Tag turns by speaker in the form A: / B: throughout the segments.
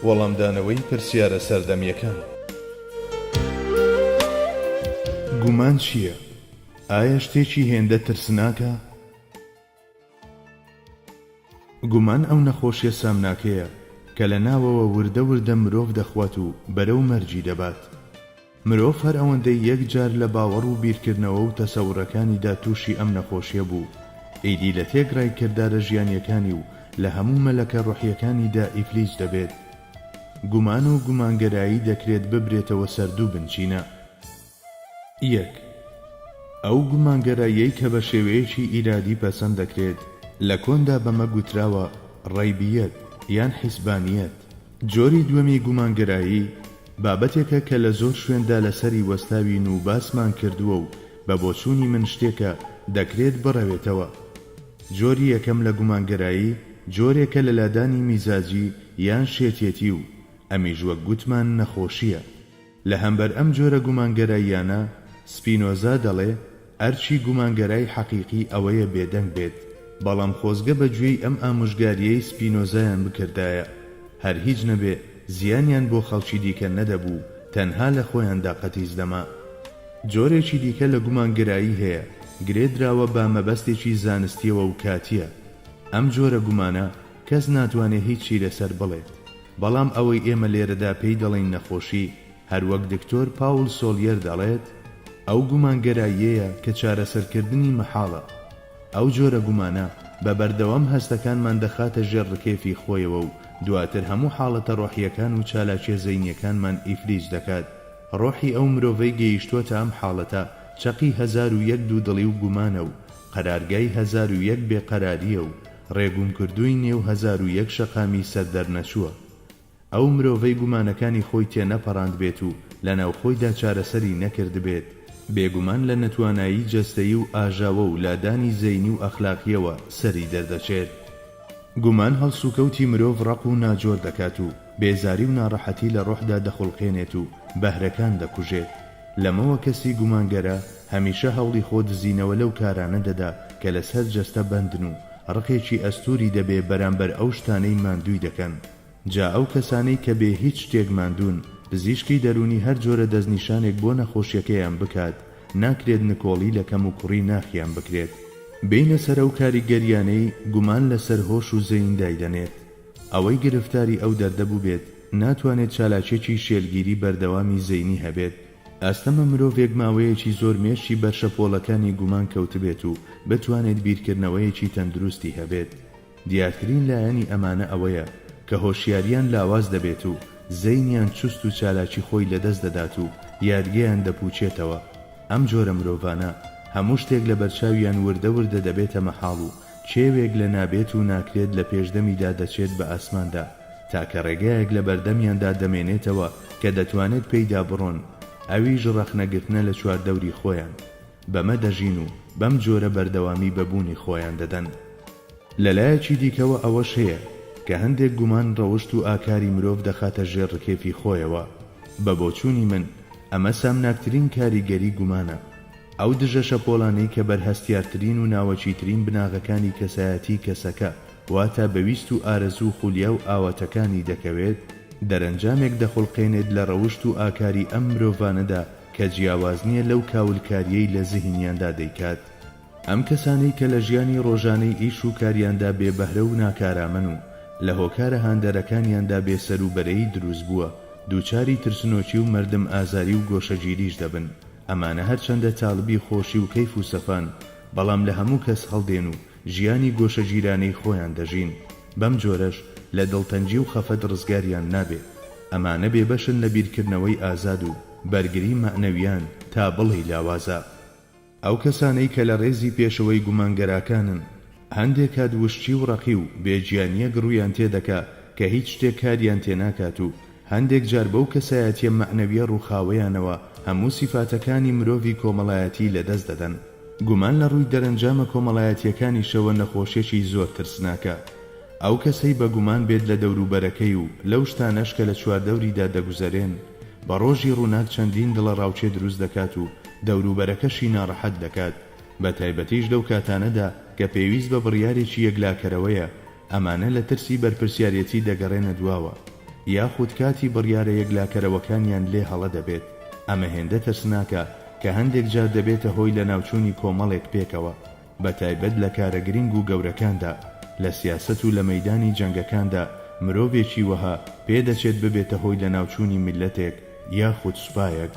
A: وەڵامدانەوەی پرسیارە سەردەمیەکان. گومان چییە؟ ئایا شتێکی هێندە ترسناکە؟ گومان ئەو نەخۆشیە سامناکەیە کە لە ناوەوە وردە وردە مرۆڤ دەخوات و بەرەو مەرجی دەبات. مرۆڤ هەر ئەوەندەی یەکجار لە باوەڕ و بیرکردنەوە و تەسەوڕەکانیدا تووشی ئەم نەخۆشیە بوو، ئیدی لە تێگڕای کردارە ژیانیەکانی و لە هەموو مەلەکە ڕوحیەکانیدا ئیفلیس دەبێت. گومان و گومانگەرایی دەکرێت ببرێتەوە سەردوو بنچینە. 1. ئەو گومانگەراییەی کە بە شێوەیەکی ئیرادی پەسەند دەکرێت لە کۆندا بەمە گوتراوە ڕەیبیەت یان حیسبانیەت. جۆری دووەمی گومانگەرایی بابەتێکە کە لە زۆر شوێندا لەسەری وەستاوین و باسمان کردووە و بە بۆچوونی من شتێکە دەکرێت بڕەوێتەوە. جۆری یەکەم لە گومانگەرایی جۆرێکە لە لادانی میزاجی یان شێتێتی و ئەمیش وەک گوتمان نەخۆشیە. لە هەمبەر ئەم جۆرە گومانگەراییانە سپینۆزا دەڵێ ئەرچی گومانگەرای حەقیقی ئەوەیە بێدەنگ بێت، بەڵام خۆزگە بە گوێی ئەم ئامۆژگاریەی سپینۆزایان بکردایە هەر هیچ نەبێ زیانیان بۆ خەڵکی دیکە نەدەبوو، تەنها لە خۆیاندا قەتیز دەما. جۆرێکی دیکە لە گومانگەرایی هەیە گرێدراوە بە مەبەستێکی زانستیەوە و کاتیە. ئەم جۆرە گومانە کەس ناتوانێت هیچی لەسەر بڵێت، بەڵام ئەوەی ئێمە لێرەدا پێی دەڵێن نەخۆشی هەروەک دکتۆر پاول سۆلیەر دەڵێت ئەو گومانگەراییەیە کە چارەسەرکردنی مەحاڵە. ئەو جۆرە گومانە بە بەردەوام هەستەکانمان دەخاتە ژێر ڕکێفی خۆیەوە و دواتر هەموو حاڵەتە ڕۆحیەکان و چالاکیە زەینیەکانمان ئیفلیس دەکات. ڕۆحی ئەو مرۆڤەی گەیشتووەتە ئەم حاڵەتە چەقی 1001 دوودڵی و گومانە و قەرارگای 1001 بێقەراریە و ڕێگومکردووی نێو 1001 شەقامی سەردەرنەچووە. ئەو مرۆڤەی گومانەکانی خۆی تێنەپەڕاند بێت و لە ناوخۆیدا چارەسەری نەکرد بێت، بێگومان لە نەتوانایی جەستەیی و ئاژاوە و لادانی زەینی و ئەخلاقیەوە سەری دەردەچێت. گومان هەڵسوکەوتی مرۆڤ ڕق و ناجۆر دەکات و بێزاری و ناڕەحەتی لە ڕۆحدا دەخڵقێنێت و بەهرەکان دەکوژێت. لەمەوە کەسی گومانگەرە هەمیشە هەوڵی خۆ دزینەوە لەو کارانە دەدا کە لەسەر جەستە بەندن و ڕقێکی ئەستوری دەبێ بەرامبەر ئەو شتانەی ماندووی دەکەن. جا ئەو کەسانەی کە بێ هیچ شتێک ماندوون پزیشکی دەرونی هەر جۆرە دەستنیشانێک بۆ نەخۆشیەکەیان بکات ناکرێت نکۆڵی لە کەم و کوڕی ناخیان بکرێت. بینە سەر ئەو کاریگەریانەی گومان لەسەر هۆش و زەیندای دەنێت. ئەوەی گرفتاری ئەو دەردەبوو بێت ناتوانێت چالاکێکی شێلگیری بەردەوامی زەینی هەبێت. ئەستەمە مرۆڤێک ماوەیەکی زۆر مێشی بەرشەپۆڵەکانی گومان کەوتبێت و بتوانێت بیرکردنەوەیەکی تەندروستی هەبێت. دیارترین لایەنی ئەمانە ئەوەیە کە هۆشیاریان لاواز دەبێت و زەینیان چوست و چالاکی خۆی لەدەست دەدات و یارگەیان دەپوچێتەوە. ئەم جۆرە مرۆڤانە هەموو شتێک لە بەرچاویان وردە وردە دەبێتە مەحاڵ و کێوێک لە نابێت و ناکرێت لە پێشدەمیدا دەچێت بە ئاسماندا تاکە ڕێگایەک لە بەردەمیاندا دەمێنێتەوە کە دەتوانێت پێیدا بڕۆن، ئەویش ڕەخنەگرتنە لە چواردەوری خۆیان. بەمە دەژین و بەم جۆرە بەردەوامی بەبوونی خۆیان دەدەن. لەلایەکی دیکەوە ئەوەش هەیە کە هەندێک گومان ڕەوشت و ئاکاری مرۆڤ دەخاتە ژێر ڕکێفی خۆیەوە. بە بۆچوونی من ئەمە سامناکترین کاریگەری گومانە. ئەو دژە شەپۆڵانەی کە بەرهەستیارترین و ناوەچیترین بناغەکانی کەسایەتی کەسەکە واتە بەویست و ئارەزوو خولیا و ئاواتەکانی دەکەوێت دەرەنجامێک دەخڵقێنێت لە ڕەوشت و ئاکاری ئەم مرۆڤانەدا کە جیاواز نییە لەو کاولکاریەی لە زیهنیاندا دەیکات. ئەم کەسانەی کە لە ژیانی ڕۆژانەی ئیش و کاریاندا بێبەهرە و ناکارامەن و لە هۆکارە هاندەرەکانیاندا بێسەر و بەرەی دروست بووە دووچاری ترسنۆکی و مردم ئازاری و گۆشەگیریش دەبن. ئەمانە هەرچەندە تاڵبی خۆشی و کەیف و سەفان، بەڵام لە هەموو کەس هەڵدێن و ژیانی گۆشەگیرانەی خۆیان دەژین. بەم جۆرەش لە دڵتەنجی و خەفەت ڕزگاریان نابێت. ئەمانە بێبەشن لە بیرکردنەوەی ئازاد و بەرگری مەعنەویان تا بڵی لاوازە. ئەو کەسانەی کە لە ڕێزی پێشەوەی گومانگەراکانن هەندێک کات وشتی و ڕەقی و بێجیانیە گڕوویان تێدەکا کە هیچ شتێک کاریان تێناکات و هەندێک جار بەو کەسایەتیە مەعنەویە ڕووخاوەیانەوە هەموو سیفاتەکانی مرۆڤی کۆمەڵایەتی لەدەست دەدەن. گومان لە ڕووی دەرەنجامە کۆمەڵایەتیەکانی شەوە نەخۆشیێکی زۆر ترسناکە. ئەو کەسەی بە گومان بێت لە دەوروبەرەکەی و لەو شتانەش کە لە چواردەوریدا دەگوزەرێن بە ڕۆژی ڕووناک چەندین دڵە ڕاوچێ دروست دەکات و دەوروبەرەکەشی ناڕەحەت دەکات، بە تایبەتیش لەو کاتانەدا کە پێویست بە بڕیارێکی یەکلاکەرەوەیە. ئەمانە لە ترسی بەرپرسیارەتی دەگەڕێنە دواوە. یاخود کاتی بڕیارە یەکلاکەرەوەکانیان لێ هەڵە دەبێت. ئەمە هێندە ترسناکە کە هەندێک جار دەبێتە هۆی لە ناوچوونی کۆمەڵێک پێکەوە، بە تایبەت لە کارە گرنگ و گەورەکاندا. لە سیاسەت و لە مەیدانی جەنگەکاندا مرۆڤێکی وەها پێدەچێت ببێتە هۆی لە ناوچوونی میلەتێک یاخود سوپایەک.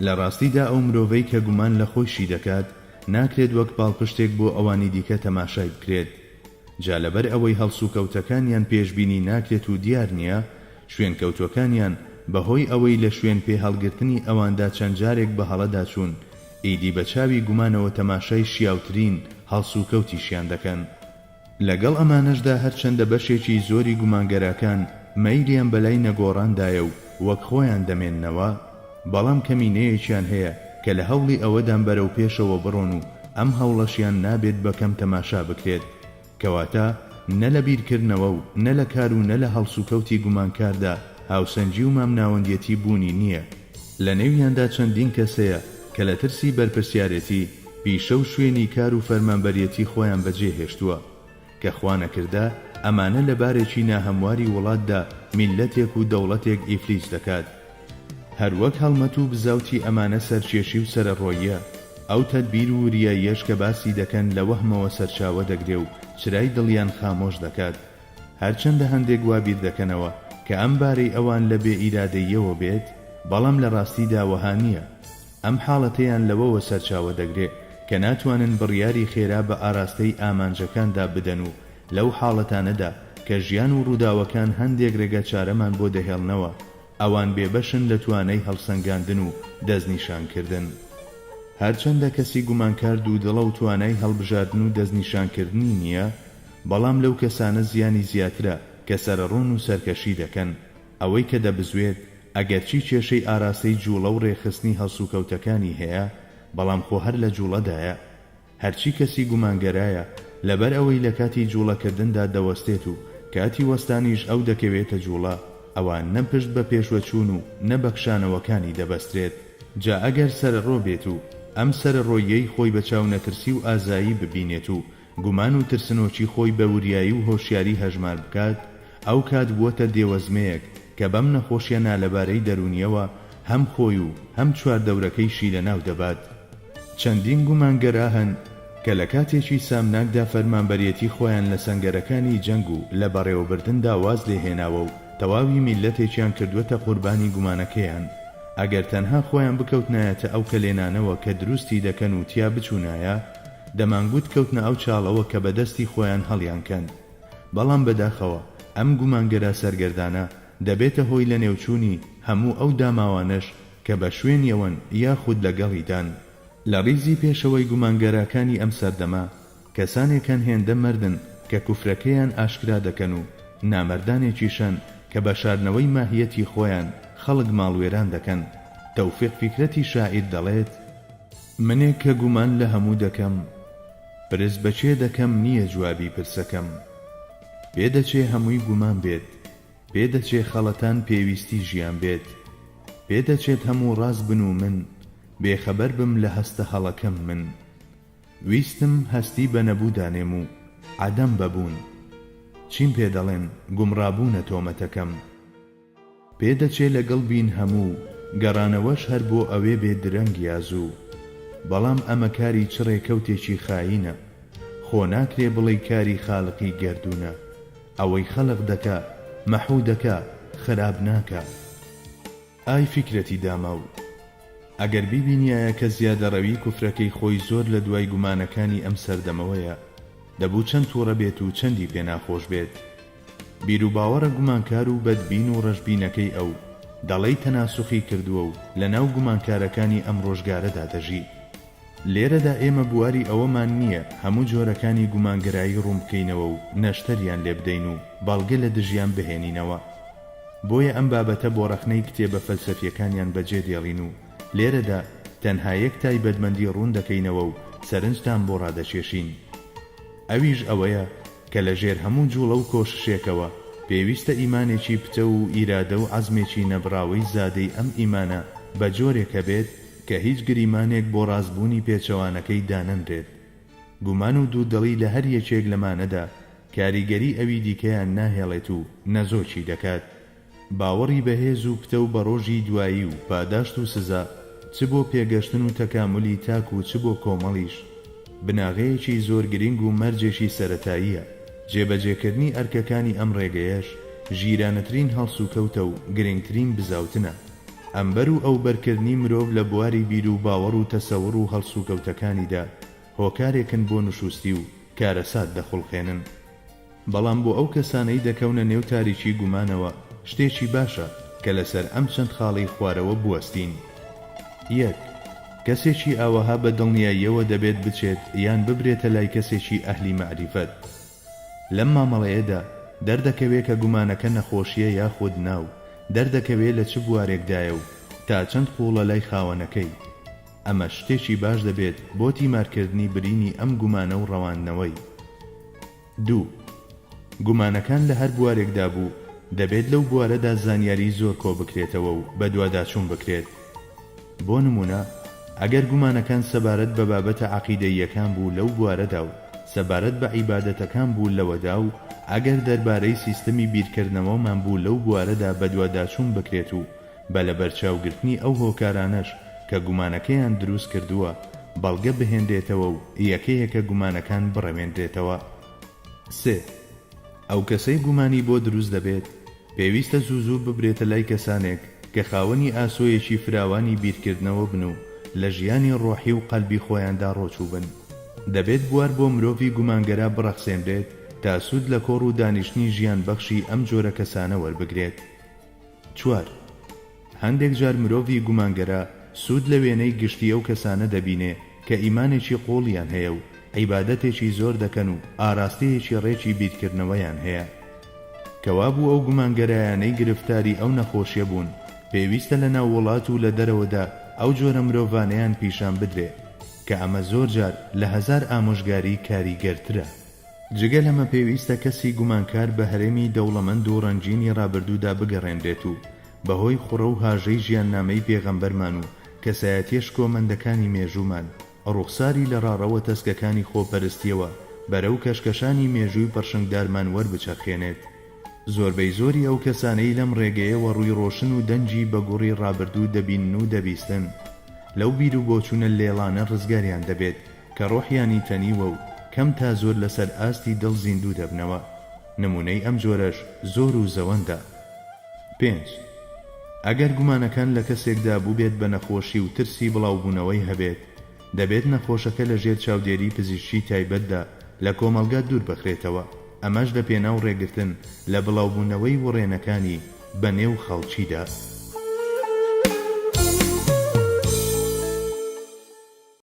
A: لە ڕاستیدا ئەو مرۆڤەی کە گومان لە خۆشی دەکات ناکرێت وەک باڵپشتێک بۆ ئەوانی دیکە تەماشای بکرێت. جا لەبەر ئەوەی هەڵسوکەوتەکانیان پێشبینی ناکرێت و دیار نییە، شوێنکەوتوەکانیان بەهۆی ئەوەی لە شوێن پێ هەڵگرتنی ئەواندا چەند جارێک بە هەڵەدا چوون، ئیدی بە چاوی گومانەوە تەماشای شیاوترین هەڵسوکەوتیشیان دەکەن. لەگەڵ ئەمانەشدا هەرچەندە بەشێکی زۆری گومانگەراکان مەیلیان بەلای نەگۆڕاندایە و وەک خۆیان دەمێننەوە، بەڵام کەمینەیەکیان هەیە کە لە هەوڵی ئەوەدان بەرەو پێشەوە بڕۆن و ئەم هەوڵەشیان نابێت بەکەم تەماشا بکرێت، کەواتە نە لە بیرکردنەوە و نە لە کار و نە لە هەڵسوکەوتی گومانکاردا هاوسەنجی و مامناوەندیەتی بوونی نییە. لە نێویاندا چەندین کەسەیە کە لە ترسی بەرپرسیارەتی پیشە و شوێنی کار و فەرمانبەریەتی خۆیان بەجێ هێشتووە کە خوا نەکردە ئەمانە لە بارێکی ناهەمواری وڵاتدا میلەتێک و دەوڵەتێک ئیفلیس دەکات. هەروەک هەڵمەت و بزاوتی ئەمانە سەرکێشی و سەرڕۆییە، ئەو تەدبیر و وریاییەش کە باسی دەکەن لە وەهمەوە سەرچاوە دەگرێ و چرای دڵیان خامۆش دەکات. هەرچەندە هەندێک وابیر دەکەنەوە کە ئەم بارەی ئەوان لە بێ ئیرادەیەوە بێت، بەڵام لە ڕاستیدا وەها نییە. ئەم حاڵەتەیان لەوەوە سەرچاوە دەگرێ کە ناتوانن بڕیاری خێرا بە ئاراستەی ئامانجەکاندا بدەن و لەو حاڵەتانەدا کە ژیان و ڕووداوەکان هەندێک ڕێگە چارەمان بۆ دەهێڵنەوە، ئەوان بێبەشن لە توانای هەڵسەنگاندن و دەستنیشانکردن. هەرچەندە کەسی گومانکار دوو دڵە و توانای هەڵبژاردن و دەستنیشانکردنی نییە، بەڵام لەو کەسانە زیانی زیاترە کە سەرڕۆن و سەرکەشی دەکەن. ئەوەی کە دەبزوێت ئەگەرچی کێشەی ئاراستەی جوڵە و ڕێخستنی هەڵسوکەوتەکانی هەیە، بەڵام خۆ هەر لە جوڵەدایە. هەرچی کەسی گومانگەرایە لەبەر ئەوەی لە کاتی جوڵەکردندا دەوەستێت و کاتی وەستانیش ئەو دەکەوێتە جوڵە، ئەوان نەپشت بە پێشوەچوون و نەبەخشانەوەکانی دەبەسترێت. جا ئەگەر سەرڕۆ بێت و ئەم سەرڕۆیەی خۆی بە چاو نەترسی و ئازایی ببینێت و گومان و ترسنۆکی خۆی بە وریایی و هۆشیاری هەژمار بکات، ئەو کات بووەتە دێوەزمەیەک کە بەم نەخۆشیە نالەبارەی دەرونیەوە هەم خۆی و هەم چواردەورەکەیشی لەناو دەبات. چەندین گومانگەرا هەن کە لە کاتێکی سامناکدا فەرمانبەریەتی خۆیان لە سەنگەرەکانی جەنگ و لە بەڕێوەبردندا واز لێهێناوە و تەواوی میلەتێکیان کردووەتە قوربانی گومانەکەیان. ئەگەر تەنها خۆیان بکەوتنایەتە ئەو کەلێنانەوە کە دروستی دەکەن و تیا بچوونایە، دەمانگوت کەوتنە ئەو چاڵەوە کە بەدەستی خۆیان هەڵیانکەن. بەڵام بەداخەوە ئەم گومانگەرا سەرگەردانە دەبێتە هۆی لە نێوچوونی هەموو ئەو داماوانش کە بە شوێنیەوەن یاخود لەگەڵیدان. لە ڕیزی پێشەوەی گومانگەراکانی ئەم سەردەما کەسانێکن هێندە مردن کە کوفرەکەیان ئاشکرا دەکەن و نامەردانێکیشن کە بە شاردنەوەی ماهیەتی خۆیان خەڵک ماڵوێران دەکەن. تەوفیق فیکرەتی شاعیر دەڵێت: منێک کە گومان لە هەموو دەکەم، پرس بەچێ دەکەم نییە جوابی پرسەکەم. پێدەچێ هەمووی گومان بێت، پێدەچێ خەڵەتان پێویستی ژیان بێت، پێدەچێت هەموو ڕاست بن و من بێخەبەر بم لە هەستە هەڵەکەم. من ویستم هەستی بە نەبوودانێم و عەدەم بەبوون، چیم پێ دەڵێن گومڕابوونە تۆمەتەکەم. پێدەچێ لەگەڵ بین هەموو گەڕانەوەش هەر بۆ ئەوێ بێ درەنگ یازوو، بەڵام ئەمە کاری چڕێکەوتێکی خاینە، خۆ ناکرێ بڵێ کاری خالقی گەردوونە. ئەوەی خەڵق دەکا مەحوو دەکا خراب ناکە. ئای فیکرەتی داماو، ئەگەر بیبینیایە کە زیادەڕەوی کوفرەکەی خۆی زۆر لە دوای گومانەکانی ئەم سەردەمەوەیە، دەبوو چەند تووڕە بێت و چەندی پێ ناخۆش بێت. بیر و باوەڕە گومانکار و بەدبین و ڕەشبینەکەی ئەو دەڵێی تەناسوخی کردووە و لە ناو گومانکارەکانی ئەم ڕۆژگارەدا دەژی. لێرەدا ئێمە بواری ئەوەمان نییە هەموو جۆرەکانی گومانگرایی ڕوون بکەینەوە و نەشتەریان لێ بدەین و باڵگە لە دژیان بهێنینەوە. بۆیە ئەم بابەتە بۆ ڕەخنەی کتێبە فەلسەفیەکانیان بەجێ دێڵین و لێرەدا تەنها یەک تایبەتمەندی ڕوون دەکەینەوە و سەرنجتان بۆ ڕادەچێشین. ئەویش ئەوەیە کە لە ژێر هەموو جوڵە و کۆششێکەوە پێویستە ئیمانێکی پتە و ئیرادە و عەزمێکی نەبراوەی زادەی ئەم ئیمانە بە جۆرێکە بێت کە هیچ گریمانێک بۆ ڕازبوونی پێچەوانەکەی دانەندرێت. گومان و دوودڵی لە هەر یەکێک لەمانەدا کاریگەری ئەوی دیکەیان ناهێڵێت و نەزۆکی دەکات. باوەڕی بەهێز و پتە و بە ڕۆژی دوایی و پاداشت و سزا چ بۆ پێگەشتن و تەکاملی تاک و چ بۆ کۆمەڵیش بناغەیەکی زۆر گرنگ و مەرجێکی سەرەتاییە. جێبەجێکردنی ئەرکەکانی ئەم ڕێگەیەش ژیرانەترین هەڵس و کەوتە و گرنگترین بزاوتنە. ئەمبەر و ئەو بەرکردنی مرۆڤ لە بواری بیر و باوەڕ و تەسەوڕ و هەڵس و کەوتەکانیدا هۆکارێکن بۆ نوشوستی و کارەسات دەخوڵخێنن. بەڵام بۆ ئەو کەسانەی دەکەونە نێو تاریکی گومانەوە شتێکی باشە کە لەسەر ئەم چەند خاڵی خوارەوە بوەستین. 1. کەسێکی ئاوەها بە دڵنیاییەوە دەبێت بچێت یان ببرێتە لای کەسێکی ئەهلی مەعریفەت. لەم مامەڵەیەدا دەردەکەوێت کە گومانەکە نەخۆشیە یاخود ناو، دەردەکەوێت لە چ بوارێکدایە و تا چەند قوڵە لای خاوەنەکەی. ئەمە شتێکی باش دەبێت بۆ تیمارکردنی برینی ئەم گومانە و ڕەوانەوەی. 2. گومانەکان لە هەر بوارێکدا بوو دەبێت لەو بوارەدا زانیاری زۆر کۆ بکرێتەوە و بە دوواداچوون بکرێت. بۆ نمونە ئەگەر گومانەکان سەبارەت بە بابەتە عەقیدەییەکان بوو لەو بوارەدا و سەبارەت بە عیبادەتەکان بوو لەوەدا و ئەگەر دەربارەی سیستەمی بیرکردنەوەمان بوو لەو بوارەدا بە دوواداچوون بکرێت و بە لە بەرچاوگرتنی ئەو هۆکارانەش کە گومانەکەیان دروست کردووە بەڵگە بهێندێتەوە و یەکەیەکە گومانەکان بڕەوێنرێتەوە. 3. ئەو کەسەی گومانی بۆ دروست دەبێت پێویستە زوو ببرێتە لای کەسانێک کە خاوەنی ئاسۆیەکی فراوانی بیرکردنەوە بن و لە ژیانی ڕۆحی و قەلبی خۆیاندا ڕۆچوو بن. دەبێت بوار بۆ مرۆڤی گومانگەرە بڕەخسێنرێت تا سوود لە کۆڕ و دانیشتنی ژیان بەخشی ئەم جۆرە کەسانە وەربگرێت. 4. هەندێک جار مرۆڤی گومانگەرە سوود لە وێنەی گشتی ئەو کەسانە دەبینێ کە ئیمانێکی قۆڵیان هەیە و عیبادەتێکی زۆر دەکەن و ئاراستەیەکی ڕێکی بیرکردنەوەیان هەیە. کەوابوو ئەو گومانگەرایانەی گرفتاری ئەو نەخۆشیە بوون پێویستە لە ناو وڵات و لە دەرەوەدا ئەو جۆرە مرۆڤانەیان پیشان بدرێ کە ئەمە زۆر جار لە هەزار ئامۆژگاری کاریگەرترە. جگە لەمە پێویستە کەسی گومانکار بە هەرێمی دەوڵەمەند و ڕەنگینی ڕابردوودا بگەڕێنرێت و بەهۆی خوڕە و هاژەی ژیاننامەی پێغەمبەرمان و کەسایەتیە شکۆمەندەکانی مێژوومان ڕوخساری لە ڕاڕەوە تەسکەکانی خۆپەرستیەوە بەرەو کەشکەشانی مێژووی پەرشنگدارمان وەربچەرخێنێت. زۆربەی زۆری ئەو کەسانەی لەم ڕێگەیەوە ڕووی ڕۆشن و دەنجی بەگوڕی ڕابردوو دەبین و دەبیستن لەو بیر و بۆچوونە لێڵانە ڕزگاریان دەبێت کە ڕۆحیانی تەنیوە و کەم تا زۆر لەسەر ئاستی دڵ زیندوو دەبنەوە. نمونەی ئەم جۆرەش زۆر و زەوەندە. 5. ئەگەر گومانەکان لە کەسێکدا بوو بێت بە نەخۆشی و ترسی بڵاوبوونەوەی هەبێت دەبێت نەخۆشەکە لە ژێر چاودێری پزیشکی تایبەتدا لە کۆمەلگا دوور بخرێتەوە. ئەمەش لە پێناو ڕێگرتن لە بڵاوبوونەوەی وڕێنەکانی بەنێو خەڵکیدا.